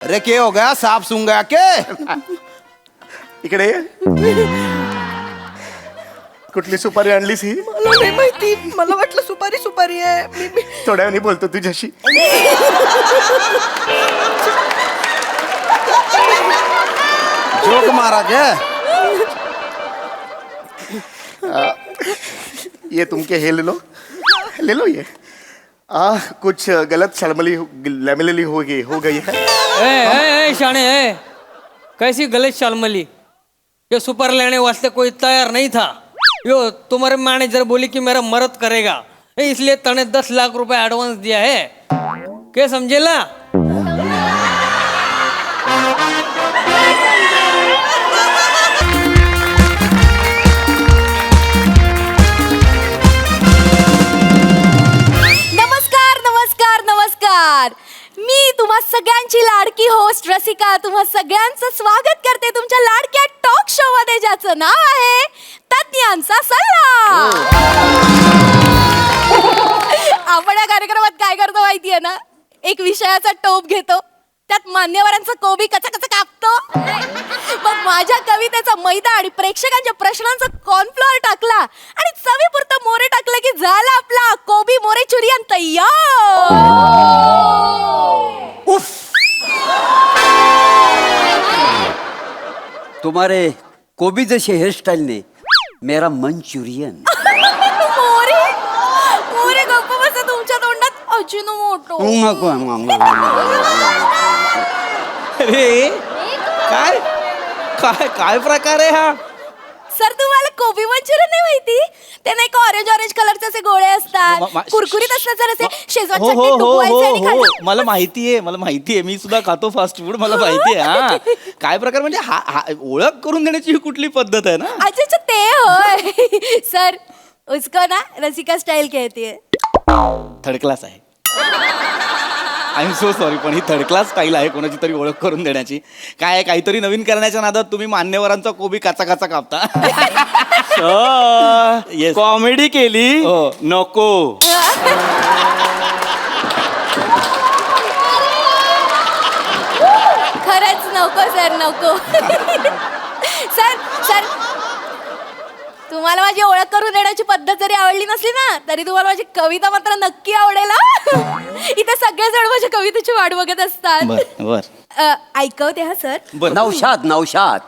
अरे क्या हो गया, सांप सूंघ गया क्या? इकडे ये. कुठली सुपारी आणलीस ही? मला नाही माहिती, मला वाटलं सुपारी सुपारी आहे. थोड्या वेळाने बोलतो तुझ्याशी. जोक मारा क्या? ये तुमके हे ले लो ये. कुछ गलत शर्मली लैमिली हो गई है. ए शाणे ए, कैसी गलत शालमली. ये सुपर लेने वास्ते कोई तैयार नहीं था. यो तुम्हारे मैनेजर बोली कि मेरा मदद करेगा, इसलिए तने 10 लाख रुपए एडवांस दिया है. क्या समझेला? नमस्कार. मी तुम्हा सगळ्यांची लाडकी होस्ट रसिका तुम्हा सगळ्यांचं स्वागत करते तुमच्या लाडक्या टॉक शो मध्ये, ज्याचं नाव आहे तज्ञांचा सल्ला. आपण या कार्यक्रमात काय करतो माहितीये ना, एक विषयाचा टोप घेतो, त्यात मान्यवरांचं कोबी कचा कापतो, मग माझ्या कवितेचा मैदा आणि प्रेक्षकांच्या प्रश्नांचा कॉर्नफ्लोअर टाकला आणि चवीपुरतं मोरे टाकलं की झाला आपला कोबी मोरे चुरियन तयार. तुम्हारे कोबी जैसे हेयर स्टाइल ने मेरा मंचुरियन. मोरे मोरे गप्प बसा, तुमच्या तोंडात अजिनोमोटो. अरे काय काय काय प्रकार आहे हा? सर तुम्हाला कोबी मंचुरियन नाही माहिती? ते नाही का ऑरेंज कलरचे असे गोळे असतात, कुरकुरीत असतात, जर असे शेजवान चटणी डुबवायचे आणि खायचं. मला माहितीये मी सुद्धा खातो फास्ट फूड, मला माहितीये. हा काय प्रकार म्हणजे हा ओळख करून देण्याची ही कुठली पद्धत आहे ना? अच्छा ते होय. सर उसको ना रसिका स्टाइल कहती है. थर्ड क्लास आहे. आय एम सो सॉरी, पण ही थर्ड क्लास स्टाईल आहे कोणाची तरी ओळख करून देण्याची. काय काहीतरी नवीन करण्याच्या नादात तुम्ही मान्यवरांचा कोबी काचा कापता. Yes. कॉमेडी केली हो. नको. खरंच नको सर, नको. सर तुम्हाला माझी ओळख करून देण्याची पद्धत जरी आवडली नसली ना, तरी तुम्हाला माझी कविता मात्र नक्की आवडेल. इथे सगळेजण माझ्या कवितेची वाट बघत असतात. बर ऐकवते हा सर. नौशाद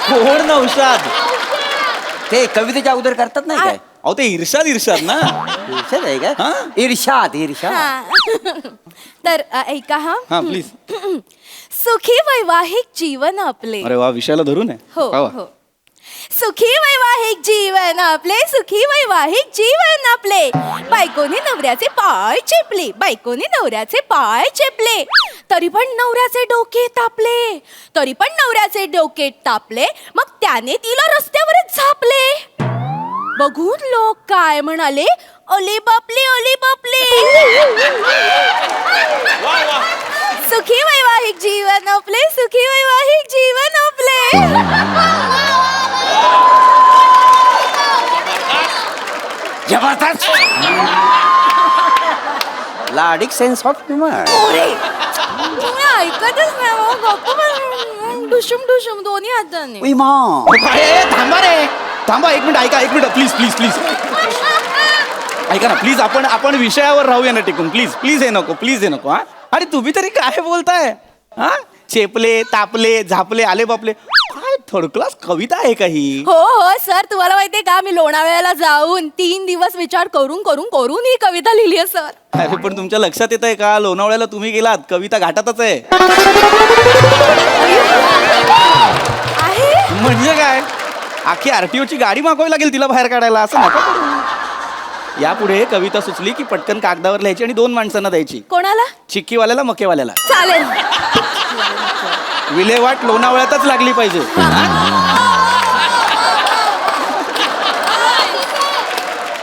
कोण नौशाद? ते कवितेच्या अगोदर करतात नाही काय? अहो ते इर्षाद ना. इर्षाद आहे का? हा? इर्षाद. हा. तर ऐका हा. हा प्लीज. सुखी वैवाहिक जीवन आपले. अरे वा, विषयाला धरून आहे. हो वा वा. हो. सुखी वैवाहिक जीवन आपले, सुखी वैवाहिक जीवन आपले. बायकोने नवऱ्याचे पाय चेपले, तरी पण नवऱ्याचे डोके तापले, मग त्याने तिला रस्त्यावरच झापले. बघून लोक काय म्हणाले, ओली बापले. सुखी वैवाहिक जीवन आपले. जबरदस्त. लाडिक सेन्स ऑफ ह्युमर. तुम्ही ऐकतच नाही मग, गप्प बस. ढुशुम दोन्ही हाताने. थांबा रे, थांबा एक मिनिट, ऐका एक मिनिट प्लीज. ऐका ना प्लीज, आपण विषयावर राहूया ना टिकून. प्लीज हे नको. हा आणि तुम्ही तरी काय बोलताय? हा चेपले, तापले, झापले, आले बापले, काय थर्ड क्लास कविता आहे का ही? हो सर, तुम्हाला माहितीये का, मी लोणावळ्याला जाऊन 3 दिवस विचार करून ही कविता लिहिली आहे सर. अरे पण तुमच्या लक्षात येत आहे का, लोणावळ्याला तुम्ही गेलात, कविता घाटातच आहे. म्हणजे काय, आखी आरटीओची गाडी मागवावी लागेल तिला बाहेर काढायला. असं नका करू. यापुढे कविता सुचली की पटकन कागदावर लिहायची आणि 2 माणसांना द्यायची. कोणाला? चिक्कीवाल्याला, मकेवाल्याला. चालेल. विल्हेवाट लोणावळ्यातच लागली पाहिजे.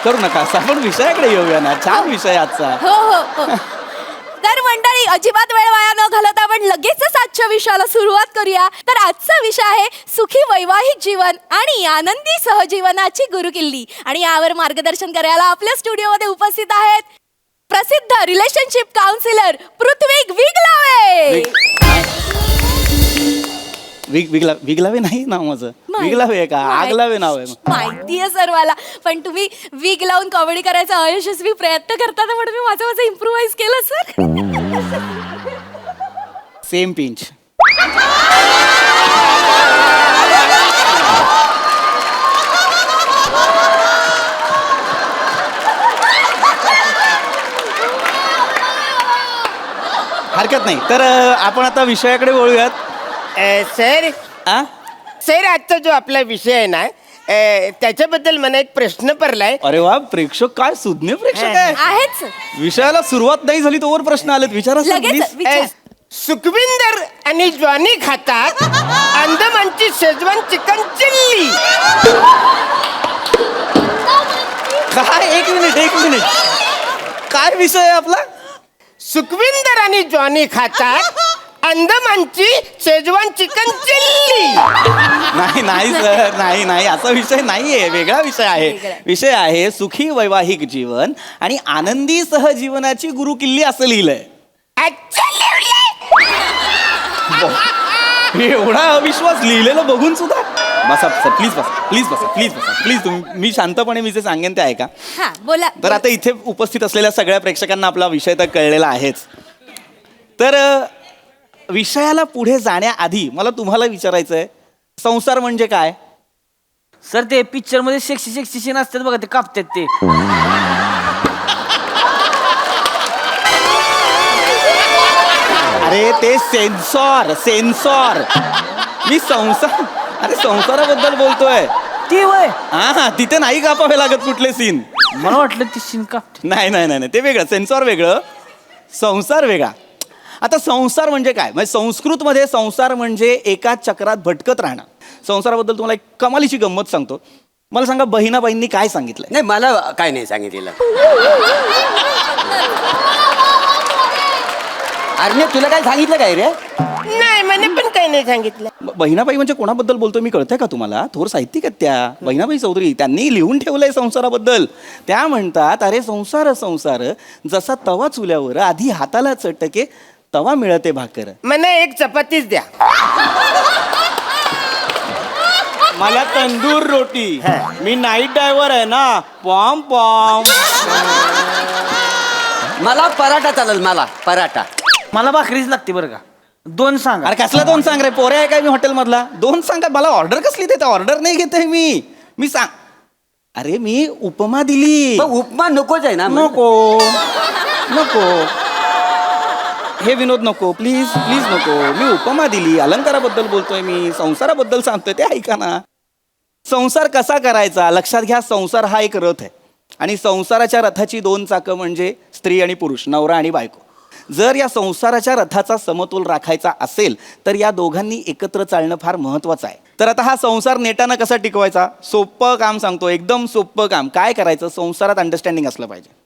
करू नका असं, आपण विषयाकडे येऊया ना. छान विषय आजचा. हो. तर मंडळी, अजिबात वेळ वाया न घालवता आपण लगेचच आजच्या विषयाला सुरुवात करूया. तर आजचा विषय आहे सुखी वैवाहिक जीवन आणि आनंदी सहजीवनाची गुरुकिल्ली. आणि यावर मार्गदर्शन करायला आपल्या स्टुडिओमध्ये उपस्थित आहेत प्रसिद्ध रिलेशनशिप काउन्सिलर पृथ्वी विगलावे. विगलावे नाही नाव माझं. माहित- विगलावे आहे का? आगलावे नाव आहे. माहितीये सर मला, पण तुम्ही विग लावून कॉमेडी करायचा अयशस्वी प्रयत्न करता ना, म्हणून मी माझं इम्प्रुव्हाइज केलं सर. Same pinch. हरकत नाही. तर आपण आता विषयाकडे वळूयात. सर आ? सर आजचा जो आपला विषय आहे ना त्याच्याबद्दल मला एक प्रश्न पडलाय. अरे वा, प्रेक्षक काय सुज्ञ प्रेक्षक आहे. आहेच विषयाला सुरुवात नाही झाली तोवर प्रश्न आलेत. विचारा सर, लगेच please. विचार. सुखविंदर आणि जॉनी खातात अंदमानची शेजवान चिकन चिल्ली. काय? एक मिनिट. काय विषय आहे आपला? सुखविंदर आणि जॉनी खातात अंदमानची शेजवान चिकन चिल्ली. नाही सर, नाही असा विषय नाहीये. वेगळा विषय आहे. वेगळा. विषय आहे सुखी वैवाहिक जीवन आणि आनंदी सहजीवनाची गुरुकिल्ली असं लिहिलंय. अच्छा लिहिलंय. एवढा अविश्वास लिहिलेलं बघून सुद्धा. बसा सर, प्लीज तुम्ही. मी शांतपणे मी जे सांगेन ते ऐका. हा बोला. तर आता इथे उपस्थित असलेल्या सगळ्या प्रेक्षकांना आपला विषय तर कळलेला आहेच. तर विषयाला पुढे जाण्याआधी मला तुम्हाला विचारायचं आहे, संसार म्हणजे काय? सर ते पिक्चर मध्ये सेक्सी सीन असतात बघा, ते कापतात ते. अरे ते सेन्सॉर. मी संसाराबद्दल बोलतोय. ती वय हा, तिथे नाही कापावे लागत कुठले सीन. मला वाटलं ती सीन कापते. नाही, ते वेगळं. सेन्सॉर वेगळं, संसार वेगळा. आता संसार म्हणजे काय? म्हणजे संस्कृतमध्ये संसार म्हणजे एका चक्रात भटकत राहणं. संसाराबद्दल तुम्हाला एक कमालीची गंमत सांगतो. मला सांगा, बहिणाबाईंनी काय सांगितलंय? नाही, मला काय नाही सांगितलेलं. अरे तुला काय सांगितलं काय रे? नाही मला पण काही नाही सांगितलं. बहिणाबाई म्हणजे कोणाबद्दल बोलतोय मी कळतंय का तुम्हाला? थोर साहित्यिक आहेत त्या बहिणाबाई चौधरी. त्यांनी लिहून ठेवलंय संसाराबद्दल. त्या म्हणतात, अरे संसार जसा तवा चुल्यावर आधी हाताला चटके तवा मिळते भाकर. मला एक चपातीच द्या. मला तंदूर रोटी. मी नाईट ड्रायव्हर आहे ना. पॉम. मला पराठा चालेल. मला पराठा. मला भाकरीच लागते बरं का. 2 सांगा. अरे कसला 2 सांग रे? पोरे आहे काय मी हॉटेल मधला? 2 सांगा. मला ऑर्डर कसली देते? ऑर्डर नाही घेते मी सांग. अरे मी उपमा दिली. मग उपमा नकोच आहे ना. नको हे विनोद नको. प्लीज नको. मी उपमा दिली. अलंकाराबद्दल बोलतोय मी. संसाराबद्दल सांगतोय ते ऐका ना. संसार कसा करायचा लक्षात घ्या. संसार हा एक रथ आहे आणि संसाराच्या रथाची 2 चाकं म्हणजे स्त्री आणि पुरुष, नवरा आणि बायको. जर या संसाराच्या रथाचा समतोल राखायचा असेल तर या दोघांनी एकत्र चालणं फार महत्वाचं आहे. तर आता हा संसार नेटानं कसा टिकवायचा? सोपं काम सांगतो, एकदम सोपं काम. काय करायचं? संसारात अंडरस्टँडिंग असलं पाहिजे.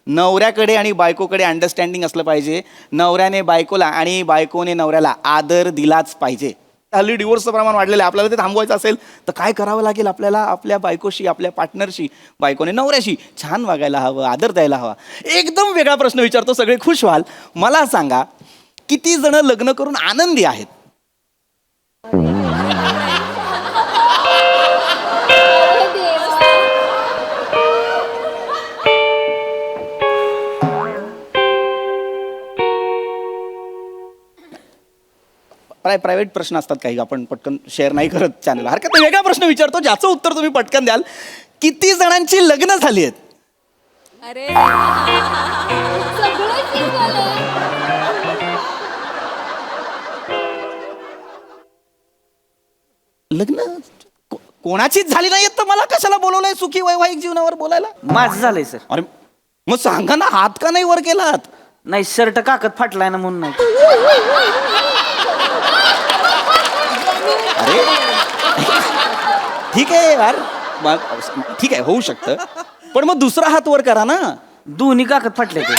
नवऱ्याकडे आणि बायकोकडे अंडरस्टँडिंग असलं पाहिजे. नवऱ्याने बायकोला आणि बायकोने नवऱ्याला आदर दिलाच पाहिजे. हल्ली डिवोर्सचं प्रमाण वाढलेलं आहे. आपल्याला ते थांबवायचं असेल तर काय करावं लागेल? आपल्याला आपल्या बायकोशी, आपल्या पार्टनरशी, बायकोने नवऱ्याशी छान वागायला हवं, आदर द्यायला हवा. एकदम वेगळा प्रश्न विचारतो, सगळे खुश व्हाल. मला सांगा, किती जण लग्न करून आनंदी आहेत? प्रायव्हेट प्रश्न असतात काही, आपण पटकन शेअर नाही करत चॅनल. हरकत नाही. वेगळा प्रश्न विचारतो, ज्याचं उत्तर तुम्ही पटकन द्याल. किती जणांची लग्न झाली आहेत? अरे लग्न कोणाचीच झाली नाही तर मला कशाला बोलवलंय सुखी वैवाहिक जीवनावर बोलायला? माझं झालंय सर. अरे मग सांगा ना, हात का नाही वर केलात? नाही, शर्ट काकत फाटलाय ना म्हणून नाही. अरे ठीक आहे यार, ठीक आहे, होऊ शकतं. पण मग दुसरा हात वर करा ना. दोन्ही काकत फाटले ते.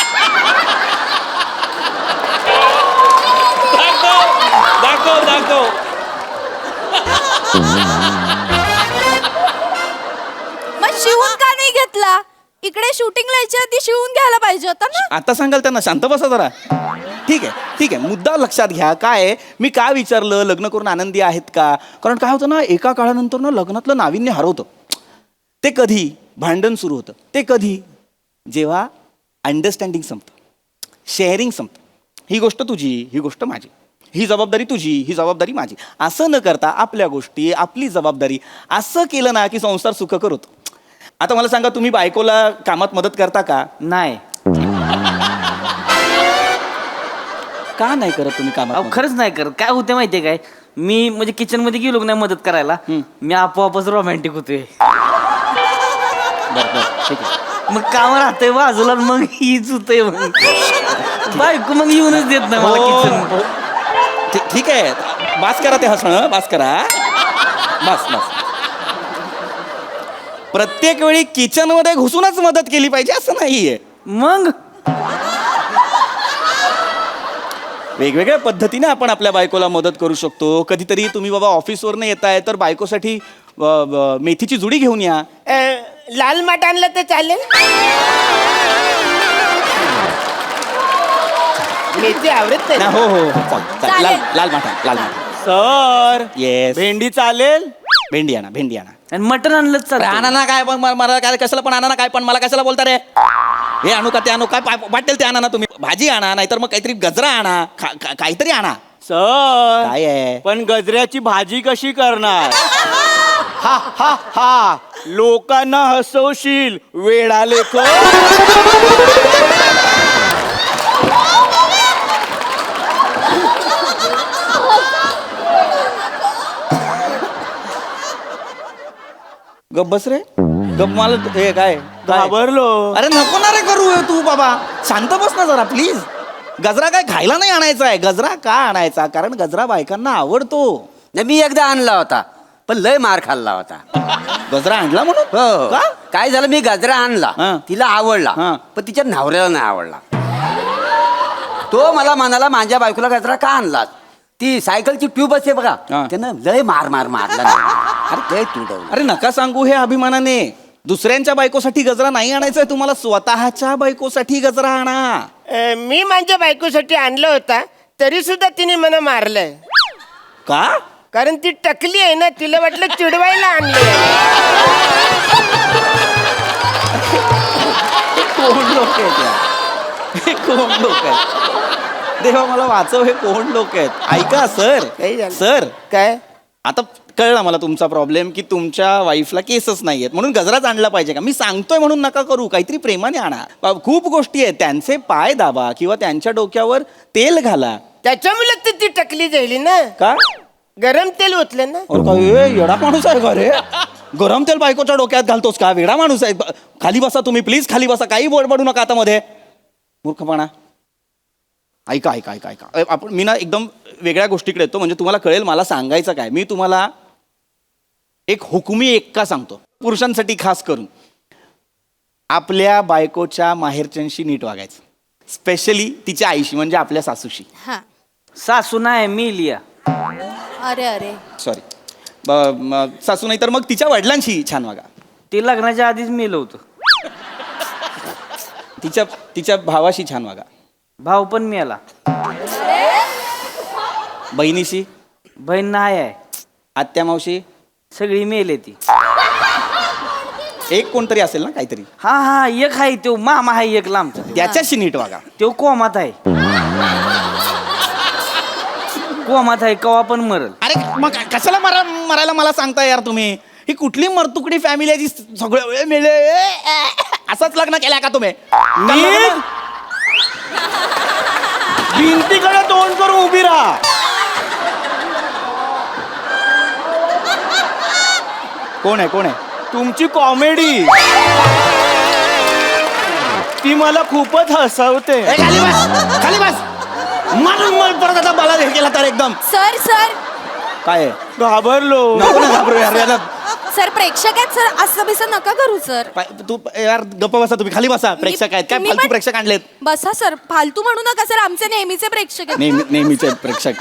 दाखव. मग शिवून का नाही घेतला? इकडे शूटिंगला यायच्या आधी शिवून घ्यायला पाहिजे होता ना. आता सांगाल त्यांना, शांत बसा जरा. ठीक आहे मुद्दा लक्षात घ्या. काय आहे, मी का विचारलं लग्न करून आनंदी आहेत का, कारण काय होतं ना, एका काळानंतर ना लग्नातलं नाविन्य हरवतं. ते कधी भांडण सुरू होतं, ते कधी जेव्हा अंडरस्टँडिंग संपतं, शेअरिंग संपतं. ही गोष्ट तुझी, ही गोष्ट माझी, ही जबाबदारी तुझी, ही जबाबदारी माझी, असं न करता आपल्या गोष्टी, आपली जबाबदारी असं केलं ना की संसार सुखकर होतो. आता मला सांगा, तुम्ही बायकोला कामात मदत करता का? नाही. का नाही करत तुम्ही कामात अहो मदत? खरंच नाही करत. काय होते माहितीये काय, मी म्हणजे किचन मध्ये गेलो नाही मदत करायला, मी आपोआपच रोमॅन्टिक होतोय. बरं, बरं, ठीक आहे. मग काम राहतंय बाजूला, मग हीच होतंय. मग बायको मग येऊनच देत नाही मला किचन. हो. ठीक आहे, बास करा ते हसणं, बास करा, बस. प्रत्येक वेळी किचन मध्ये घुसूनच मदत केली पाहिजे असं नाहीये. मग वेगवेगळ्या पद्धतीने आपण आपल्या बायकोला मदत करू शकतो. कधीतरी तुम्ही बाबा ऑफिसवरनं येताय तर बायकोसाठी मेथीची जुडी घेऊन या. लाल माठ आणलं तर चालेल. मेथी आवडत नाही. हो चालेल. लाल माठा. सर येस, भेंडी चालेल. भेंडी आणा. आणि मटण आणलं चालेल. आणा ना, काय पण मला काय कशाला पण आणा ना, काय पण मला कशाला बोलता रे. हे आणू का ते आणू, काय वाटेल ते आणा ना तुम्ही. भाजी आणा, नाहीतर मग काहीतरी गजरा आणा, काहीतरी आणा. सर काय आहे? पण गजऱ्याची भाजी कशी करणार? हा लोकांना हसवशील वेडा लेख. गप बस रे, गप. मला हे काय घाबरलो. अरे नको ना रे करू हे तू बाबा, शांत बस ना जरा प्लीज. गजरा काय खायला नाही आणायचा आहे. गजरा का आणायचा, कारण गजरा बायकांना आवडतो. नाही, मी एकदा आणला होता पण लय मार खाल्ला होता. गजरा आणला म्हणून हो. का? काय झालं, मी गजरा आणला, हा. तिला आवडला, हा. पण तिच्या नवऱ्याला नाही आवडला. तो मला म्हणाला, माझ्या बायकोला गजरा का आणलास? ती सायकलची ट्यूब असते बघा, हा. त्यानं लय मारला नाही. अरे लय तुडवलं. अरे नका सांगू हे अभिमानाने. दुसऱ्यांच्या बायकोसाठी गजरा नाही आणायचा आहे तुम्हाला, स्वतःच्या बायकोसाठी गजरा आणा. मी माझ्या बायकोसाठी आणलं होता तरी सुद्धा तिने मला मारलंय. का? कारण ती टकली आहे ना, तिला वाटलं चिडवायला आणलं. कोण लोक आहेत यार? हे कोण लोक आहेत? देवा मला वाचव, हे कोण लोक आहेत? ऐका काही सर, झालं? सर काय आता कळलं मला तुमचा प्रॉब्लेम, की तुमच्या वाईफला केसच नाही आहेत म्हणून गजराच आणला पाहिजे का. मी सांगतोय म्हणून नका करू, काहीतरी प्रेमाने आणा. खूप गोष्टी आहेत, त्यांचे पाय दाबा किंवा त्यांच्या डोक्यावर तेल घाला. त्याच्यामुळे तर ती टकली झाली ना. का? गरम तेल ओतलं ना. अरे काय येडा माणूस आहे का रे? गरम तेल बायकोच्या डोक्यात घालतोस का? वेडा माणूस आहे. खाली बसा तुम्ही प्लीज, खाली बसा. काही बडबडू नका आता मध्ये, मूर्खपणा. ऐका. आपण मी ना एकदम वेगळ्या गोष्टीकडे येतो, म्हणजे तुम्हाला कळेल मला सांगायचं काय. मी तुम्हाला एक हुकुमी एक्का सांगतो, पुरुषांसाठी खास करून. आपल्या बायकोच्या माहेरच्यांशी नीट वागायचं, स्पेशली तिच्या आईशी, म्हणजे आपल्या सासूशी. हा. सासू नाही मी लिया. अरे सॉरी, सासू नाही तर मग तिच्या वडिलांशी छान वागा. ते लग्नाच्या आधीच मेलं होतं. तिच्या भावाशी छान वागा. भाऊ पण मेला. बहिणीशी, बहीण नाही आहे, आत्या मावशी, सगळी मेले ती. एक कोणतरी असेल ना काहीतरी, हा एक आहे तो मामा आहे एक लांबचा, त्याच्याशी नीट वागा. तो कोमात आहे. कोमात आहे, कवा पण मरल. अरे मग कशाला मरायला मला सांगता यार तुम्ही? ही कुठली मरतुकडी फॅमिली आहे जी सगळं वेळ मिळे असंच लग्न केलं का तुम्ही? भिंतीकडे तोंड करून उभी राहा. कोण आहे तुमची कॉमेडी ती मला खूपच हसवते. ए, खाली बस मारून परत आता मला हे केला तर एकदम सर काय आहे? घाबरलो. नको ना घाबरू यार, याला सर प्रेक्षक आहेत सर, असं बिसं नका करू सर. तू यार गप्प बसा, तुम्ही खाली बसा. प्रेक्षक आहेत काय? तुम्ही फालतू पण- प्रेक्षक आणलेत. बसा सर, फालतू म्हणू नका सर, आमचे नेहमीचे प्रेक्षक आहेत. नेहमीचे प्रेक्षक.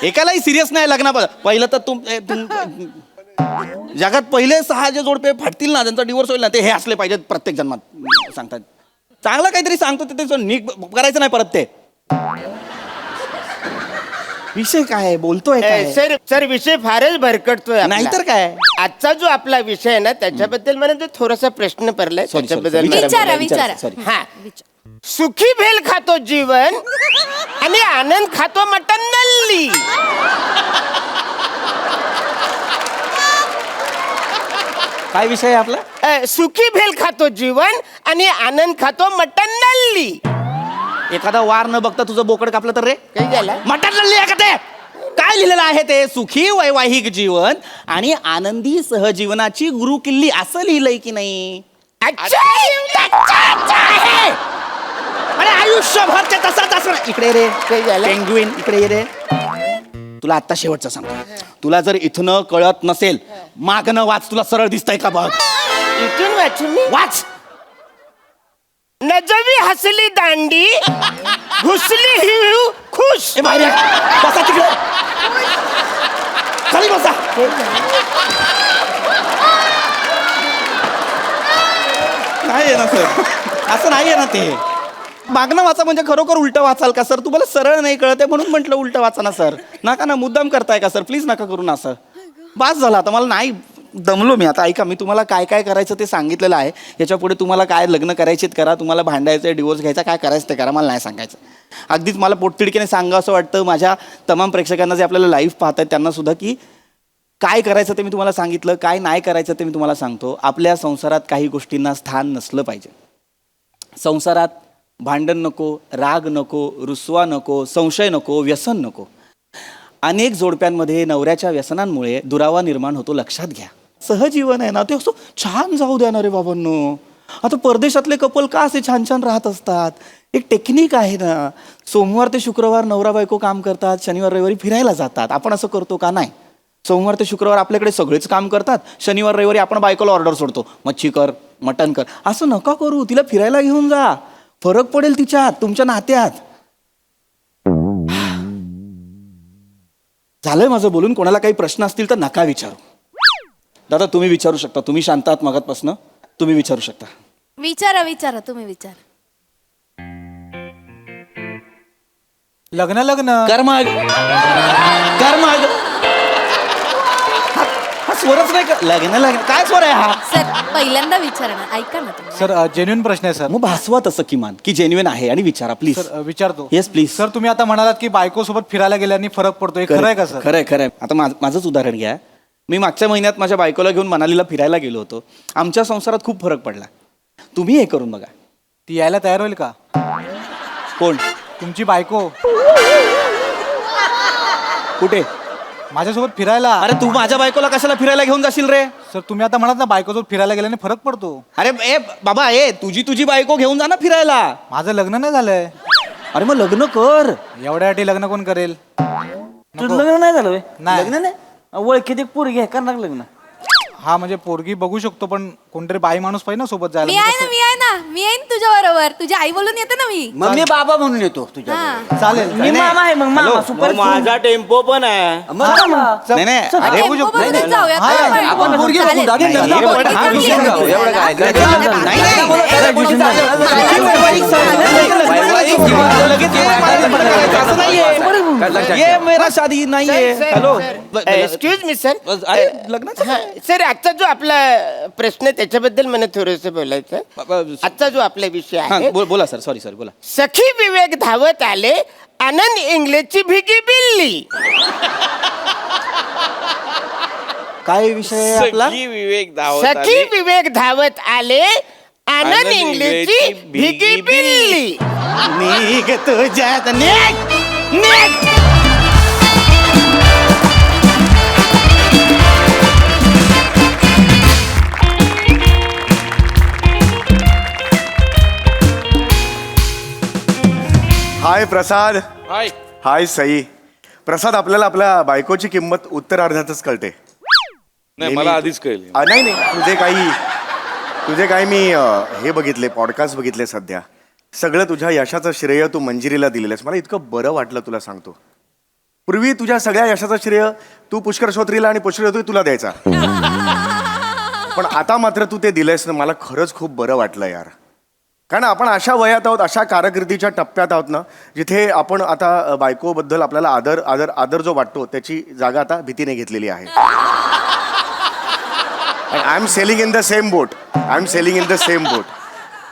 एकालाही सिरियस नाही लग्ना. पहिलं तर जगात पहिले 6 जे जोडपे फाटतील ना, ज्यांचा डिवोर्स होईल ना, ते हे असले पाहिजेत प्रत्येक जन्मात सांगतात. चांगलं काहीतरी सांगतो ते नीट करायचं नाही परत ते. विषय काय आहे? बोलतोय काय? सर सर विषय फारच भरकटतोय आपला. नाहीतर काय? आजचा जो आपला विषय आहे ना त्याच्याबद्दल मला जो थोडासा प्रश्न पडलाय Sorry, त्याच्याबद्दल sorry. विचारा विचारा Sorry. हा सुखी भेल खातो जीवन आणि आनंद खातो मटन नल्ली. काय विषय आहे आपला? सुखी भेल खातो जीवन आणि आनंद खातो मटन नल्ली. एखादा वार न बघता तुझं बोकड कापलं तर रे काही झालं मटण लिहिलंय का ते? काय लिहिलेलं आहे ते? सुखी वैवाहिक जीवन आणि आनंदी सहजीवनाची गुरु किल्ली असं लिहिलंय की नाही? अच्छा, अच्छा आहे. अरे आयुष्यभर ते तसंच असणार. इकडे रे काही झालं? पेंग्विन, इकडे ये रे. तुला आता शेवटचं सांगतो, तुला जर इथनं कळत नसेल मागणं वाच, तुला सरळ दिसतंय का बघ. इथून वाचू मी. वाच. नजवी हसली दांडी घुसली हिळू खुश. ए बाहेर ये. बसा तिकडे, खाली बसा. नाही आहे ना सर, असं नाही आहे ना ते. मागणं वाचा म्हणजे खरोखर उलटं वाचाल का सर? तुम्हाला सरळ नाही कळत आहे म्हणून म्हटलं उलटं वाचा ना सर. नका ना, मुद्दाम करताय का सर? प्लीज नका करू ना असं. बास झालं आता, मला नाही दमलो मी आता. ऐका, मी तुम्हाला काय काय करायचं ते सांगितलेलं आहे. याच्या पुढे तुम्हाला काय लग्न करायचेत करा, तुम्हाला भांडायचं, डिवोर्स घ्यायचा, काय करायचं ते करा, मला नाही सांगायचं. अगदीच मला पोटतिडकीने सांगा असं वाटतं माझ्या तमाम प्रेक्षकांना जे आपल्याला लाईव्ह पाहतात त्यांना सुद्धा, की काय करायचं ते मी तुम्हाला सांगितलं, काय नाही करायचं ते मी तुम्हाला सांगतो. आपल्या संसारात काही गोष्टींना स्थान नसलं पाहिजे. संसारात भांडण नको, राग नको, रुसवा नको, संशय नको, व्यसन नको. अनेक जोडप्यांमध्ये नवऱ्याच्या व्यसनांमुळे दुरावा निर्माण होतो, लक्षात घ्या. सहजीवन आहे ना ते असं छान जाऊ द्या ना रे बाबांनो. आता परदेशातले कपल का असे छान छान राहत असतात? एक टेक्निक आहे ना. सोमवार ते शुक्रवार नवरा बायको काम करतात, शनिवार रविवारी फिरायला जातात. आपण असं करतो का? नाही. सोमवार ते शुक्रवार आपल्याकडे सगळेच काम करतात, शनिवार रविवारी आपण बायकोला ऑर्डर सोडतो, मच्छी कर, मटण कर. असं नका करू. तिला फिरायला घेऊन जा, फरक पडेल तिच्यात, तुमच्या नात्यात. झालंय माझं बोलून. कोणाला काही प्रश्न असतील तर नका विचारू. दादा तुम्ही विचारू शकता, तुम्ही शांत आहात मगातपासनं, तुम्ही विचारू शकता. विचारा विचारा तुम्ही विचारा. लग्न कर्माग कर्माग हा स्वरच नाही का? लग्न लग्न काय स्वर आहे हा? सर पहिल्यांदा विचारा ना, ऐका ना तुम्ही. सर जेन्युइन प्रश्न आहे सर. मग भासवा तसं किमान की जेन्युइन आहे आणि विचारा प्लीज. सर विचारतो. Yes please. सर तुम्ही आता म्हणालात की बायको सोबत फिरायला गेल्याने फरक पडतो, हे खरं आहे का सर? खरंय खरंय. आता माझंच उदाहरण घ्या. मी मागच्या महिन्यात माझ्या बायकोला घेऊन मनालीला फिरायला गेलो होतो. आमच्या संसारात खूप फरक पडला. तुम्ही हे करून बघा. ती यायला तयार होईल का? कोण? तुमची बायको कुठे? माझ्यासोबत फिरायला. अरे तू माझ्या बायकोला कशाला फिरायला घेऊन जाशील रे? सर तुम्ही आता म्हणात ना बायकोसोबत फिरायला गेल्याने फरक पडतो. अरे ए बाबा, तुझी बायको घेऊन जा ना फिरायला. माझं लग्न नाही झालंय. अरे मग लग्न कर. एवढ्यासाठी लग्न कोण करेल? तुझं लग्न नाही झालं? नाही. लग्न नाही? ओळखीत एक पोरगी आहे, करणार लग्न. हा म्हणजे पोरगी बघू शकतो, पण कोणतरी बाई माणूस पाहिजे ना सोबत जायला. मी आहे ना, मी आहे ना, मी येईन तुझ्या बरोबर. तुझी आई बोलून येते ना मी. मग मी बाबा म्हणून येतो तुझ्या हा. चालेल. मी मामा आहे, मग मामा सुपर. माझा टेम्पो पण आहे. मामा. नाही अरे, टेम्पो बघूनच जाऊयात हा, ना आपण. आपण पोरगी बघू, चालेल. दादी, लग्न पोरगी आपण हा चांगली विषय आहे. जाऊ, एवढं काय. ये मेरा शादी नाहीये. Hello excuse me sir. अरे लग्नाचं सर आजचा जो आपला प्रश्न आहे, त्याच्याबद्दल मला थोडस बोलायचं. आजचा जो आपला विषय आहे, बोला सर. सॉरी बोला. सखी विवेक धावत आले आनंद इंग्लिशची भिगी बिल्ली. काय विषय आहे आपला? सखी विवेक धावत आले आनंद इंग्लिशची भिगी बिल्ली. निघ तुझ्यात निघ निघ. हाय प्रसाद. हाय सई. प्रसाद, आपल्याला आपल्या बायकोची किंमत उत्तरार्धातच कळते. नाही, मला आधीच कळली. नाही तुझे काही मी हे बघितले, पॉडकास्ट बघितले सध्या. सगळं तुझ्या यशाचं श्रेय तू मंजिरीला दिलेलं आहेस. मला इतकं बरं वाटलं, तुला सांगतो. पूर्वी तुझ्या सगळ्या यशाचं श्रेय तू पुष्कर श्रोत्रीला आणि पुष्कर श्रोत्री तुला द्यायचा. पण आता मात्र तू ते दिलंयस ना, मला खरंच खूप बरं वाटलं यार. कारण आपण अशा वयात आहोत, अशा कारकिर्दीच्या टप्प्यात आहोत ना, जिथे आपण आता बायकोबद्दल आपल्याला आदर आदर आदर जो वाटतो त्याची जागा आता भीतीने घेतलेली आहे. I am sailing in the same boat.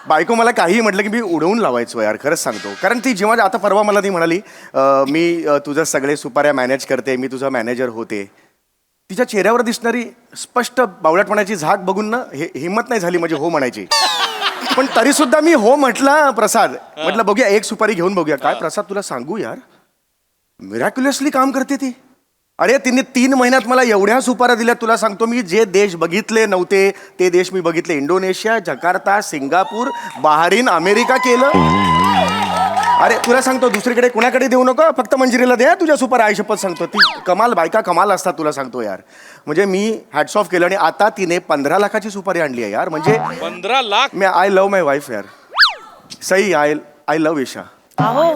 बायको मला काहीही म्हटलं की मी उडवून लावायचो यार, खरंच सांगतो. कारण ती जेव्हा आता परवा मला ती म्हणाली मी तुझं सगळे सुपाऱ्या मॅनेज करते, मी तुझा मॅनेजर होते, तिच्या चेहऱ्यावर दिसणारी स्पष्ट बावळटपणाची झाक बघून ना हिंमत नाही झाली म्हणजे हो म्हणायची. पण तरी सुद्धा मी हो म्हटलं. प्रसाद म्हटलं बघूया एक सुपारी घेऊन बघूया. काय प्रसाद तुला सांगू यार, मिरॅक्युलसली काम करते ती. अरे तिने 3 महिन्यात मला एवढ्या सुपाऱ्या दिल्या, तुला सांगतो मी जे देश बघितले नव्हते ते देश मी बघितले. Indonesia, Jakarta, Singapore, Bahrain, America केलं. अरे तुला सांगतो दुसरीकडे कुणाकडे देऊ नको, फक्त मंजिरीला द्या तुझ्या सुपाऱ्या. आई शपथ सांगतो, ती कमाल, बायका कमाल असतात तुला सांगतो यार. म्हणजे मी हॅट्स ऑफ केलं. आणि आता तिने 15 लाखाची सुपारी आणली आहे यार. म्हणजे 15 लाख. मी आय लव्ह माय वाईफ यार. Sai I love Isha. अहो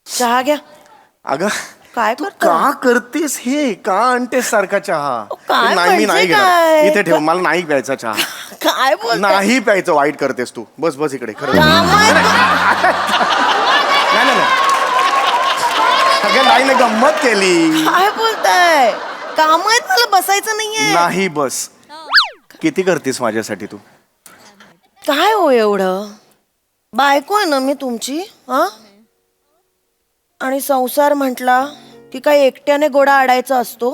चहा घ्या. अगं काय तू करतो? का करतेस हे, का आणतेस सारखा चहा? काय नाही मी नाही म्हणजे घेणार. काय? इथे ठेव, मला नाही प्यायचा चहा. काय बोल नाही प्यायचं, वाईट करतेस तू. बस बस इकडे. खरं नाही अगं नाही ना, गंमत केली. काय बोलताय? काम आहेत मला, बसायचं नाहीये. नाही बस. किती करतेस माझ्यासाठी तू? काय हो एवढं, बायको आहे ना मी तुमची. हा, आणि संसार म्हटला की काय एकट्याने गोडा आडायचा असतो?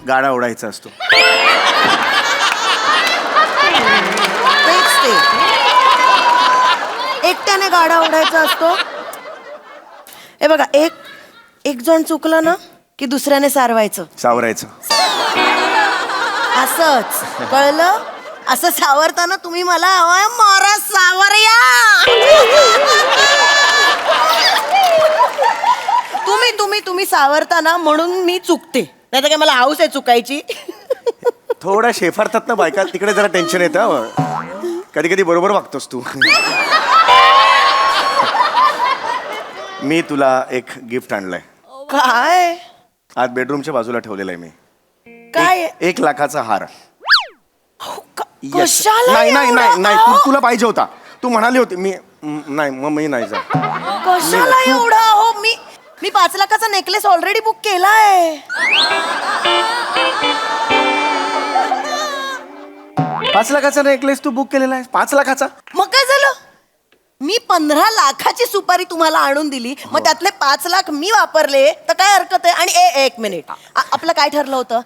गाडा ओढायचा असतो. तेच ते, एकट्याने गाडा ओढायचा असतो. हे बघा, एक जण चुकलं ना की दुसऱ्याने सारवायचं, सावरायचं. असंच कळलं. असं सावरताना तुम्ही मला हवाय मारा सावरया. तुम्ही सावरताना म्हणून मी चुकते, नाही तर काय मला हाऊस आहे चुकायची. थोडा शेफारतात ना बायका, तिकडे जरा टेन्शन येतं. कधी कधी बरोबर वागतोस तू. मी तुला एक गिफ्ट आणलंय. काय? आज बेडरूमच्या बाजूला ठेवलेलं आहे मी. काय? 1 लाखाचा हार. कशाला नाही नाही एवढा? नाही नाही, तुला पाहिजे होता. तू म्हणाली होती. नाही मग मी नाही जा. कशाला एवढा? हो मी 5 लाखाचा नेकलेस ऑलरेडी बुक केलाय. 5 लाखाचा नेकलेस तू बुक केलेला आहे? 5 लाखाचा? मग काय झालं? मी 15 लाखाची सुपारी तुम्हाला आणून दिली, मग त्यातले 5 लाख मी वापरले तर काय हरकत आहे? आणि एक मिनिट, आपलं काय ठरलं होतं?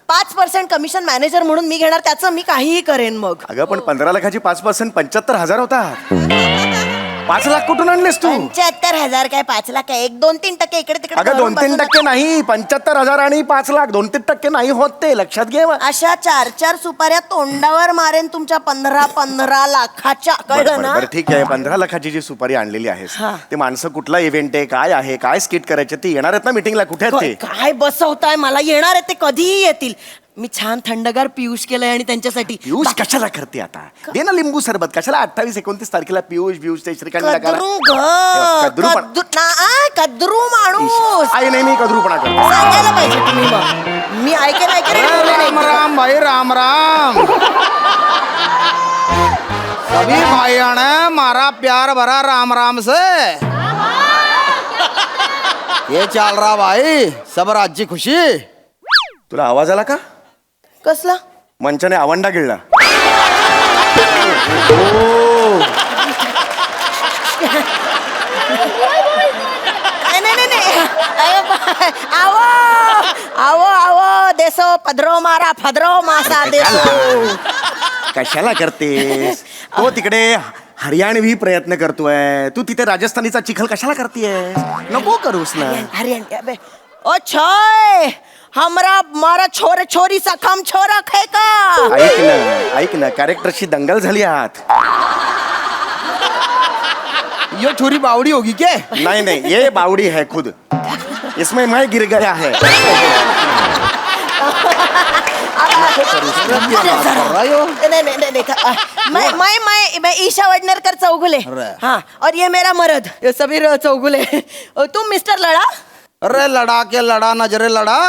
5% कमिशन मॅनेजर म्हणून मी घेणार, त्याचं मी काहीही करेन. मग अगं पण 15 लाखाची 5% 75,000 होता. 5 लाख कुठून आणलेस तू? 75,000 काय 5 लाख काय? 1-2-3% इकडे तिकडे अगं करून 2-3% बसू नका. नाही, 75,000 आणि 5 लाख 2-3% नाही होत ते, लक्षात घे. अशा 4-4 सुपाऱ्या तोंडावर मारेन तुमच्या 15 लाखाच्या. कळलं ना? बरं ठीक आहे. 15 लाखाची जी सुपारी आणलेली आहेस, हा. ते माणसं कुठला इव्हेंट आहे, काय आहे, काय स्किट करायचे, ते येणार आहेत ना मीटिंगला? कुठे आहेत ते? काय बसवताय मला? येणार आहे ते, कधीही येतील. मी छान थंडगार पियुष केलंय आणि त्यांच्यासाठी. पियुष कशाला करते आता? दे ना लिंबू सरबत. कशाला 28-29 तारखेला पियुष ते श्रीखंड कद्रू कद्रू माणूस. आई नाही, मी कद्रूपणा करतो. सांगायला पाहिजे तुम्ही. मग मी ऐकेन राम राम भाई, राम राम. सभी भाइयों ने मारा प्यार भरा राम राम से. ये चल रहा भाई, सब राज्य खुशी. तुला आवाज आला का? कसला? मंचाने आवंडा गिळला. नाही. आवो आवो आवो देसो पदरो मारा फदरो मासा देसो. कशाला करतेस? तो तिकडे हरियाणवी प्रयत्न करतोय, तू तिथे राजस्थानीचा चिखल कशाला करतेस? नको करूस ना. हरियाणा. ओ छोय, हमरा मारा छोरे छोरी सा कम छोरा खे का? ऐक ना कॅरेक्टरची दंगल झाली आहात. ये छोरी बावड़ी होगी क्या? नहीं ये बावड़ी है खुद. इसमें मैं गिर गया है. मैं ईशा वडनेरकर चौगुले. हाँ, और ये मेरा मर्द, ये सबीर चौगुले. तुम मिस्टर लड़ा? अरे लड़ा के लड़ा नजरे लड़ा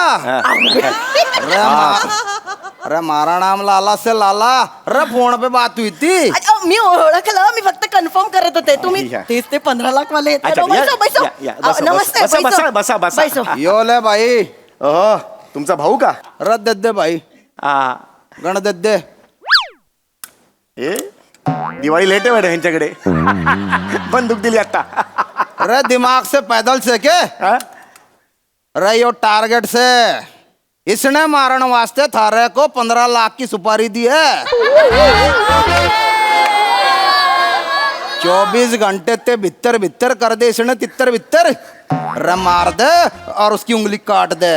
अरे मारा नाम लाला से लाला अरे फोन पे बात हुई थी अच्छा, मी ओळखलं, मी फक्त कन्फर्म करत होते तुम्ही या. 30 ते 15 लाख वाले आहेत. अच्छा, बैसो, बैसो. या, बसा, नमस्ते, बसा, बैसो. बसा, बसा. बैसो. यो ले भाई तुमचा भाऊ का रद्द दे भाई गण दे ए दिवाळी लेट आहे मॅडम यांच्याकडे बंदूक दिली आता अरे दिमाग से पैदल से के हा? अरे यो टारगेट से इसने मारण वास्ते थारे को 15 लाख की सुपारी दी है 24 घंटे ते भीतर भीतर कर दे इसने तितर भीतर अरे मार दे और उसकी उंगली काट दे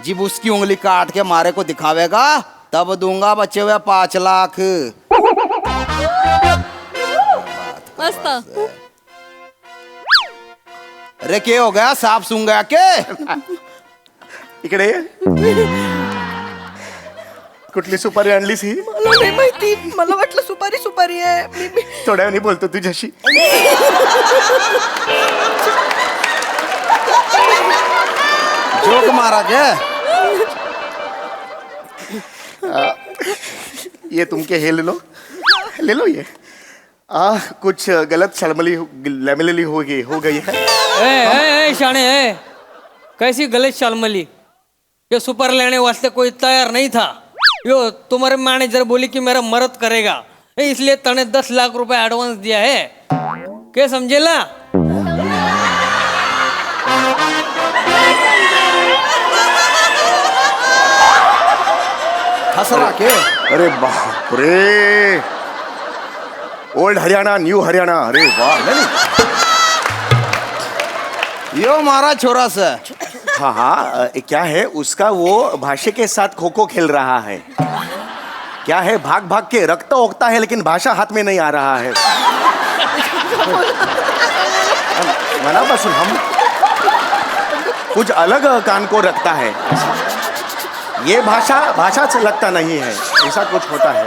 जब उसकी उंगली काट के मारे को दिखावेगा तब दूंगा बचे हुए 5 लाख मस्त. अरे क्या हो गया सांप सूंघ गया के इकडे ये. कुठली सुपारी आणलीस ही मला नाही माहिती, मला वाटलं सुपारी आहे. थोड्या वेळाने बोलतो तुझ्याशी जोक मारा के ये तुमके हे ले लो ये कुछ गलत शर्मली हो गई है ए शाणे ए, कैसी गलत शालमली. ये सुपर लेने वास्ते कोई तैयार नहीं था. यो तुम्हारे मैनेजर बोली कि मेरा मदद करेगा, इसलिए तने 10 लाख रुपए एडवांस दिया है. क्या समझेला? हंस रहा के अरे बाप रे ओल्ड हरियाणा न्यू हरियाणा अरे वाह नहीं यो मारा छोरा से हाँ हाँ क्या है उसका वो भाषा के साथ खो खो खेल रहा है क्या है भाग भाग के रखता ओकता है लेकिन भाषा हाथ में नहीं आ रहा है मनापासून हम कुछ अलग कान को रखता है ये भाषा से लगता नहीं है ऐसा कुछ होता है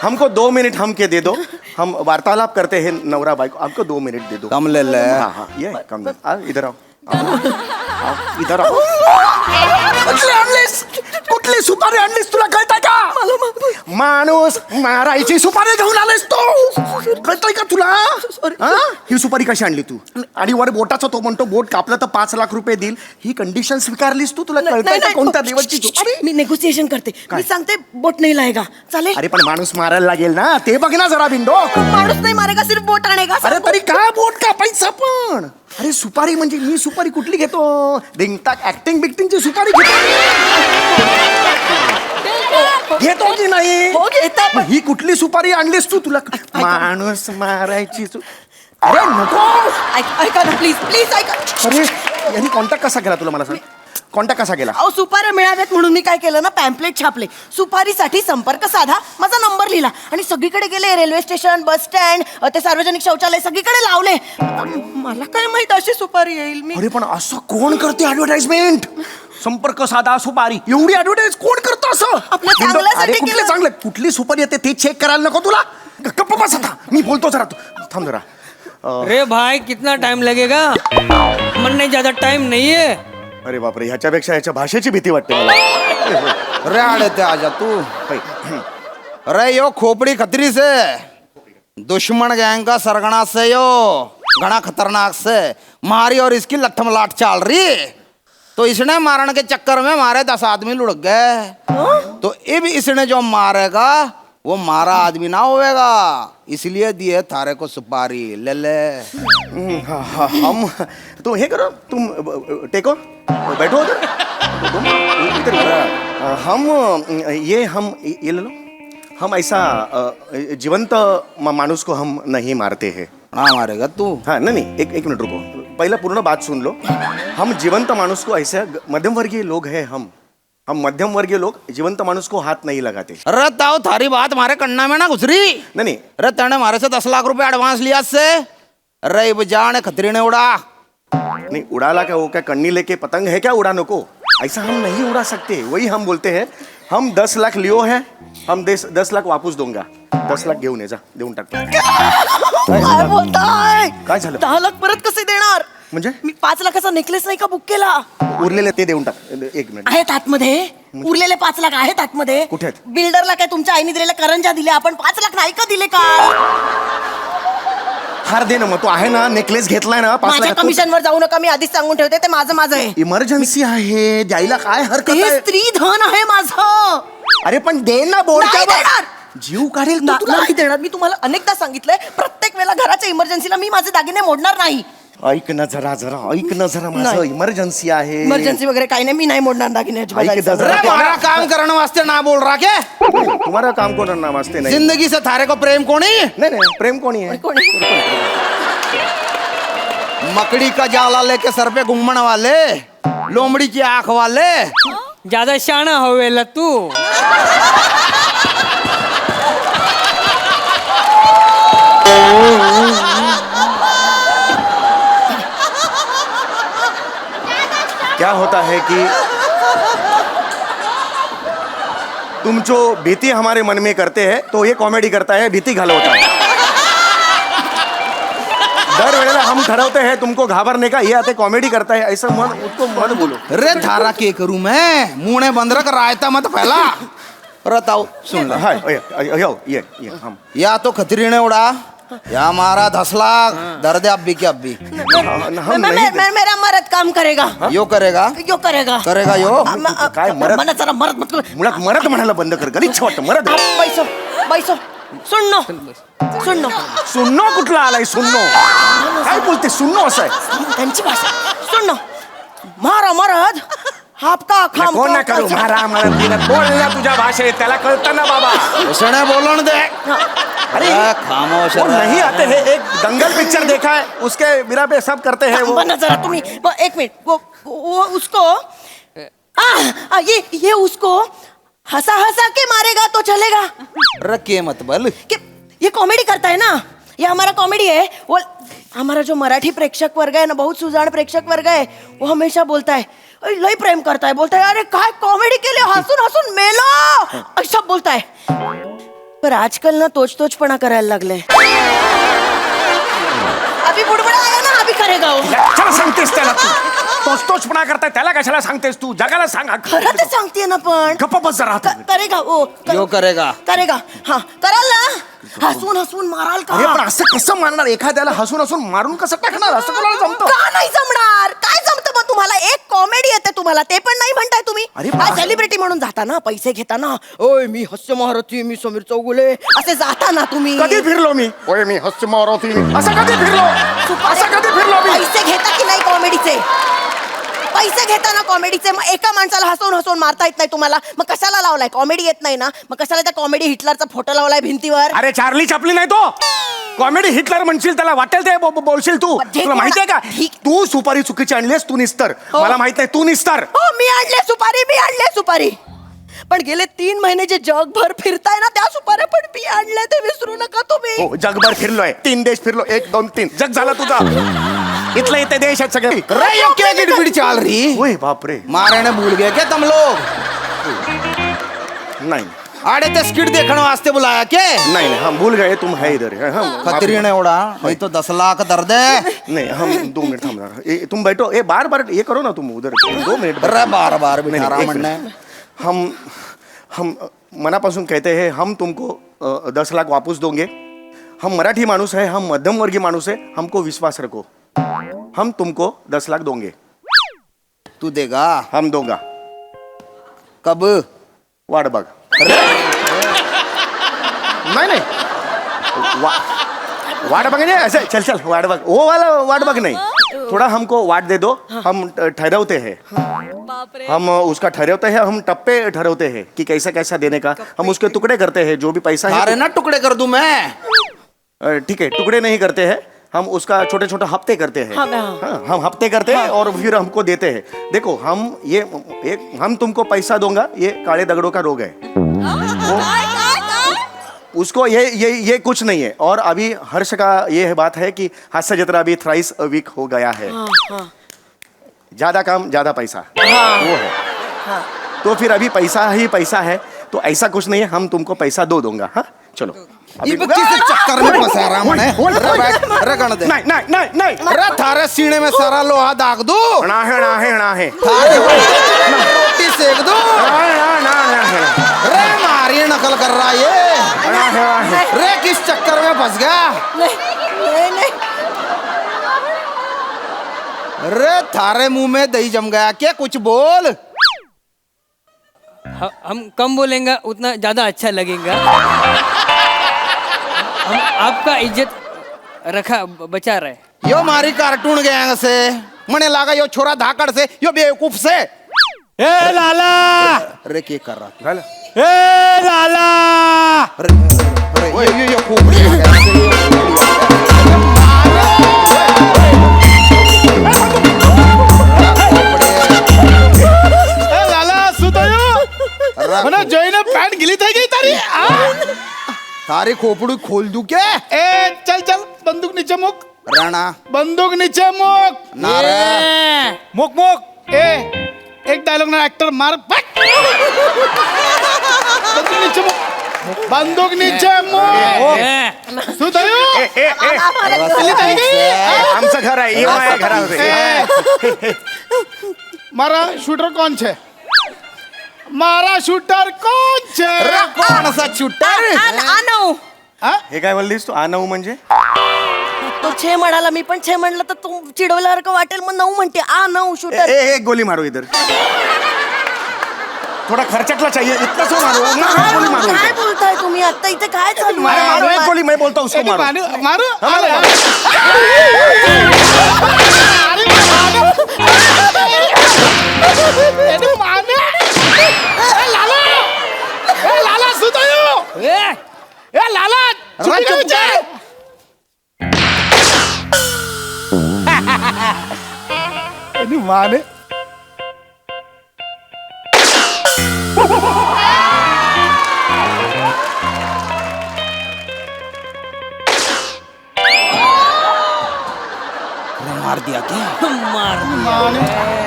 हमको 2 मिनट हम के दे दो हम वार्तालाप करते हैं नवरा भाई को हमको 2 मिनट दे दो कम ले ले हाँ हाँ ये कम दे इधर आओ इधर आओ कुठली सुपारी आणलीस तुला कळतंय का माणूस मारायची सुपारी घेऊन आलेस तू कळतंय का तुला हा? ही सुपारी कशी आणली तू आणि वर बोटाचा तो म्हणतो बोट कापलं तर 5 लाख रुपये देईल ही कंडिशन स्वीकारलीस तू तुला कळतंय का कोणत्या देवाची सुपारी मी नेगोसिएशन करते. मी सांगते बोट नाही लाएगा. चालेल? अरे पण माणूस मारायला लागेल ना ते बघ ना जरा बिंडो माणूस नाही मारेगा, सिर्फ बोट आणेगा. अरे तरी काय बोट कापायचं पण अरे सुपारी म्हणजे मी सुपारी कुठली घेतो रिंगटाक ऍक्टिंग बिक्टिंगची सुपारी घेतो की नाही हो, घेता पण. मग ही कुठली सुपारी आणलीस तू तुला माणूस मारायची अरे नको ऐका ना प्लीज प्लीज ऐका. अरे यांनी कॉन्टॅक्ट कसा केला तुला मला सांग कॉन्टॅक्ट कसा केला अहो सुपाऱ्या मिळाव्यात म्हणून मी काय केलं ना पॅम्पलेट छापले. सुपारीसाठी संपर्क साधा, माझा नंबर लिहिला आणि सगळीकडे गेले. रेल्वे स्टेशन, बस स्टँड, ते सार्वजनिक शौचालय सगळीकडे लावले. मला काय माहित अशी सुपारी येईल. मी अरे पण असं कोण करते ऍडव्हर्टाइजमेंट संपर्क साधा सुपारी एवढी ऍडव्हर्टाइज कोण करतो असं आपलं चांगल्यासाठी अरे कुठले केलं. चांगलं कुठली सुपारी येते ते चेक करायला नको तुला गप्प बस आता मी बोलतो जरा तू थांब जरा अरे भाई कितना टाइम लगेगा? मरने ज्यादा टाइम नहीं है. अरे बापरे ह्याच्यापेक्षा ह्याच्या भाषेची भीती वाटते मला अरे आड़े ते आजा तू अरे यो खोपड़ी खतरी से दुश्मन गैंग का सरगना से यो घना खतरनाक से मारी और इसकी लठमलाट चाल रही तो इसने मारने के चक्कर में मारे 10 आदमी लुढ़क गए तो अब इसने जो मारेगा वो मारा आदमी ना होएगा इसलिए दिए थारे को सुपारी ले ले हम तो हे करो तुम टेको बैठो उधर तुम इधर हम ये ले लो हम ऐसा जीवंत मानुस को हम नहीं मारते हैं ना मारेगा तू हाँ नहीं एक मिनट रुको पहले पूर्ण बात सुन लो हम जीवंत मानुस को ऐसे मध्यम वर्गीय लोग हैं हम मध्यम वर्गीय लोग जीवंत मानुस को हाथ नहीं लगाते अरे ताऊ थारी बात मारे कन्ना में ना घुसरी नहीं अरे तेने मारे से 10 लाख रुपए एडवांस लिया से अरे अब जाने खतरी ने उड़ा नहीं उड़ाला क्या वो क्या कन्नी लेके पतंग है क्या उड़ाने को ऐसा हम नहीं उड़ा सकते वही हम बोलते हैं हम 10 लाख लियो है हम 10 लाख वापस दूंगा 10 लाख घेऊन ये जा देऊन टाकतो काय बोलताय? काय झालं? 10 लाख परत कसे देणार? म्हणजे मी 5 लाखाचा नेकलेस नाही का बुक केला? उरलेले ते देऊन टाक. 1 मिनिट. आहेत आतमध्ये उरलेले 5 लाख आहेत आतमध्ये. कुठे आहेत? बिल्डरला काय तुमच्या आईने दिलेल्या करंजा दिल्या, आपण 5 लाख नाही का दिले का? हार दे ना मग. तू आहे ना, नेकलेस घेतलाय ना 5 माझ्या लाख. कमिशनवर जाऊ नका, मी आधीच सांगून ठेवते, ते माझं आहे. इमर्जन्सी आहे, द्यायला काय हरकत ते आहे? स्त्री धन आहे माझं. अरे पण दे ना बोर्डच्या नाही देणार. जीव काढेल तू तुला. नाही देणार. मी तुम्हाला अनेकदा सांगितलंय, प्रत्येक वेळेला घराच्या इमर्जन्सीला मी माझे दागिने मोडणार नाही. ऐक ना जरा ऐक ना जरा, माझं नाही. इमर्जन्सी आहे. इमर्जन्सी वगैरे काही नाही, मी नाही मोडणार दागिने अजिबात. ऐक जायचं. जरा. अरे हमारा काम करने वास्ते ना बोल रहा क्या? तुम्हारा काम कोण नाम वास्ते नाही. जिंदगी से थारे को प्रेम कोणी? नाही प्रेम कोणी आहे? कोण आहे? मकड़ी का जाला लेके सर पे घूमने वाले, लोमड़ी की आंख वाले. ज्यादा शाणा हवेला तू. क्या होता है कि तुम जो भीति हमारे मन में करते हैं तो ये कॉमेडी करता है, भीति घालवता है. दर वेळेला हम ठरवते हैं तुमको घाबरने का, ये आते कॉमेडी करता है. ऐसा मन उसको मत बोलो. रे थारा के करूं मैं? मुंह ने बंद रख, रायता मत फैला. रताओ सुन ले. हाय ये हम या तो खतरी ने उड़ा, या हमारा 10 लाख दर्द अब्बी की अब्बी. हम नहीं. मेरा मरद काम करेगा. यो करेगा यो करेगा. करेगा यो. काय मरद? मला जरा मरद मत मुळात मरद म्हणायला बंद कर. गलिच्छ वाटतं मरद. बैसो बैसो. सुननो सुननो. सुन्नो कुठला आलाय? सुन्नो काय बोलते? सुन्नो असं आहे. त्यांची भाषा. सुननो. मारा मरद आपका खाम कोण ना करू महारा मला तिला बोल ना तुझ्या भाषेत, त्याला कळतं ना बाबा. उसने बोलन दे. अरे खामोश वो रहा. नहीं आते हैं. एक दंगल पिक्चर देखा है, उसके बिना पे सब करते हैं वो. बना जरा तुम्ही. एक मिनिट. वो उसको ये उसको हंसा हंसा के मारेगा तो चलेगा. रखे मत बल. कि ये कॉमेडी करता है ना, ये हमारा कॉमेडी है. वो हमारा जो मराठी प्रेक्षक वर्ग है ना, बहुत सुजान प्रेक्षक वर्ग है, वो हमेशा बोलता है लय प्रेम करता है, बोलता है अरे काय कॉमेडी के लिए हसून हसून मेलो, ऐसा बोलता है. पर आजकल ना तोचपणा करायला लागले. अभी बुडबुडा आया ना, अभी करेगा वो. कशाला सांगतेस त्याला तू? तोचपणा करताय त्याला कशाला सांगतेस तू? जगाला सांग. खरं ते सांगते ना, पण गप्प बस जरा. करेगा वो. यो करेगा. करेगा. हा कराल ना. हसून हसून माराल का? अरे पण असं कसं मारणार? एखाद्याला हसून हसून मारून कसं टाकणार? असं कोणाला जमतं? का नाही जमणार? काय जमतं मग तुम्हाला? एक कॉमेडी येते तुम्हाला, ते पण नाही म्हणताय तुम्ही. अरे हा सेलिब्रिटी म्हणून जाता ना, पैसे घेताना, ओय मी हास्य महारथी, मी समीर चौगुले, असे जाता ना तुम्ही. कधी फिरलो मी? ओय मी हस्य मारती. असं कधी फिरलो? असं कधी फिरलो मी? पैसे घेता की नाही कॉमेडीचे? पैसे घेताना कॉमेडीचे. मग एका माणसाला हसवून हसवून मारता येत नाही तुम्हाला, मग कशाला लावलाय? कॉमेडी येत नाही ना, मग कशाला त्या कॉमेडी हिटलरचा फोटो लावलाय भिंतीवर? अरे चार्ली चपली नाही तो. कॉमेडी हिटलर म्हणशील, त्याला वाटेल ते बोलशील तू. जे तुला माहितीये का? ठीक. तू सुपारी चुकीची आणलीस, तू निस्तर. हो. मला माहित नाही, तू निस्तर. हो मी आणले सुपारी. पण गेले 3 महिने जे जगभर फिरताय ना, त्या सुपाऱ्या पण मी आणल्या, ते विसरू नका तुम्ही. हो जगभर फिरलोय, 3 देश फिरलो. 1 2 3 जग झाला तुझा. इथलं इथे देश आहेत सगळे. रे यो क्या गिड़गिड़ चाल रही? ओए बापरे. मारने भूल गए क्या तुम लोग? नहीं आड़े ते स्किट देखने वास्ते बुलाया क्या? नहीं हम भूल गए तुम है इधर. हम खतरी ने उड़ा, नहीं तो 10 लाख दर्द है. नहीं हम 2 मिनट थम जरा. तुम बैठो. ये बार ये करो ना तुम उधर. 2 मिनट. अरे बार बार नहीं, बिठा रहा एक म्हणने. मिनट. हम मनापासून कहते हैं हम तुमको 10 लाख वापस दोगे. हम मराठी मानुस है, हम मध्यम वर्गीय मानुस है, हमको विश्वास रखो. हम तुमको 10 लाख दोगे. तू देगा? हम दोगा. कब? वाट बघ. नहीं वाट बघ नहीं ऐसे. चल वाट बघ. वो वाला वाट बघ नहीं. थोड़ा हमको वाट दे दो. हम ठहराते हैं. हम उसका ठहराते हैं. हम टप्पे ठहराते हैं कि कैसा कैसा देने का. हम उसके टुकड़े करते हैं, जो भी पैसा अरे है. ना टुकड़े कर दूं मैं. ठीक है, टुकड़े नहीं करते हैं हम, उसका छोटे छोटे हफ्ते करते हैं. हाँ, हम हफ्ते करते हैं और फिर हमको देते हैं. देखो हम तुमको पैसा दूंगा. ये काले दगड़ों का रोग है. उसको ये कुछ नहीं है. और अभी हर्ष का ये बात है कि हास्य जत्रा अभी थ्राइस वीक हो गया है. ज्यादा काम ज्यादा पैसा वो है. तो फिर अभी पैसा ही पैसा है, तो ऐसा कुछ नहीं है. हम तुमको पैसा दूंगा. हाँ चलो. ये किसी चक्कर में फंसा रहा मैंने अरे बैठ अरे गण दे नाही नाही नाही नाही अरे थारे सीने में सारा लोहा दाग दो नाही थारे रोटी सेक दो अरे मारी नकल कर रहा ये रे किस चक्कर में फंस गया नाही नाही अरे थारे मुंह में दही जम गया क्या कुछ बोल हम कम बोलेंगे उतना ज्यादा अच्छा लगेगा। हम आपका इज्जत रखा बचा रहे। यो मारी कार्टून गैंग से मने लागा यो छोरा धाकड़ से यो बेवकूफ से ए लाला अरे क्या कर रहा तू? ए लाला अरे ये खोपड़ी आ गया से, ये खोपड़ी आ गया। ए लाला सुतयो अरे મને જોઈને પેન્ટ ગીલી થઈ ગઈ તારી तारी खोपड़ी खोल दूं क्या એ ચલ ચલ બંદૂક નીચે મૂક राणा બંદૂક નીચે મૂક ना रे મૂક મૂક એ એક ડાયલોગ ના એક્ટર માર પટ બંદૂક નીચે મૂક બંદૂક નીચે મૂક શું થયું ગીલી થઈ ગઈ आमचं घर आहे ये माझ्या घरामध्ये મારા શૂટર કોણ છે મારા શૂટર કોણ છે अरे कौन सा शूटर नऊ हे काय बोललीस तू आनऊ म्हणजे तो छे म्हणाला मी पण छे म्हणलं तर तू चिडवल्यासारखं वाटेल मग नऊ म्हणते आ नऊ शूटर एक गोली मारो इधर थोड़ा खर्चटला चाहिए इतना सो मारो ना, एक गोली मारो काय इधर। बोलताय तुम्ही आता इथे काय चालू अरे मारो एक आहे? गोली मैं बोलता हूँ उसको मारो મારું લાલા શું થયું એ લાલા છૂટી ગયું છે એની માને मार दिया क्या मार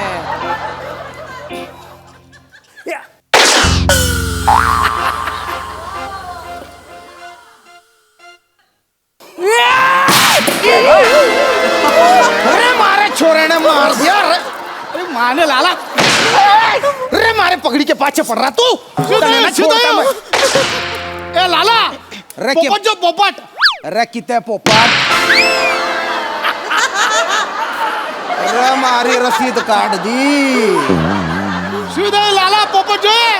अरे मारे छोरे ने मार दिया અરે માને લાલા अरे मारे पगड़ी के पाछे पड़ रहा तू શું થયું શું થયું એ લાલા અરે કે- પોપટ જો પોપટ अरे किते पोपट अरे मारी रसीद काट दी શું થયું લાલા પોપટ જોઈએ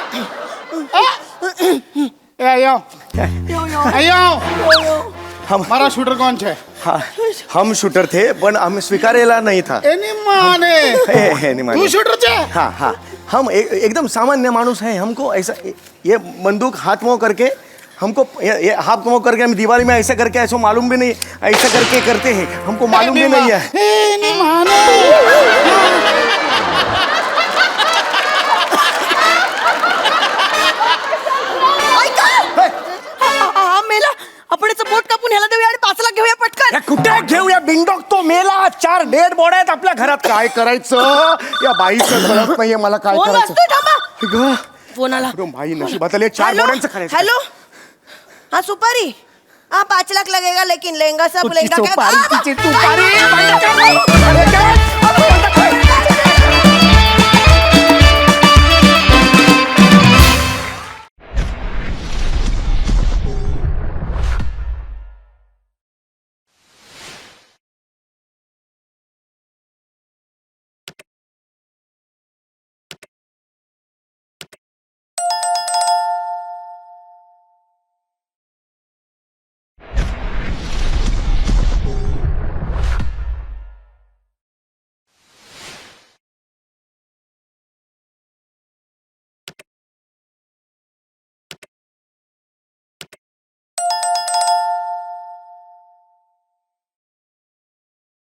એ આયો આયો મારા શૂટર કોણ છે हाँ, हम शूटर थे पण हम स्वीकारेला नहीं था એની માને नहीं माने। તું શૂટર છે हाँ हाँ हम एकदम सामान्य मानुस हैं हमको ऐसा ये बंदूक हाथ मुँह करके हमको ये हाथ मुँह करके हम दिवाली में ऐसा करके ऐसा मालूम भी नहीं ऐसा करके करते हैं हमको मालूम भी नहीं है એની માને हा मेला आपण याचं बोट कापून ह्याला देऊया आणि 5 लाख घेऊया पटकन या कुठे घेऊया बिंडॉक तो मेला 4 डेड बॉड्या आहेत आपल्या घरात काय करायचं या बाईचं कळत नाहीये मला काय फोन करायचं वाजतोय थांबा ग, फोन आला अरे भाई नशिबात आले 4 हेलो बॉड्यांचं करायचं हेलो हाँ सुपारी हाँ 5 लाख लगेगा लेकिन लहंगा सब तुझी लहंगा सुपारी, तुझी सुपारी, क्या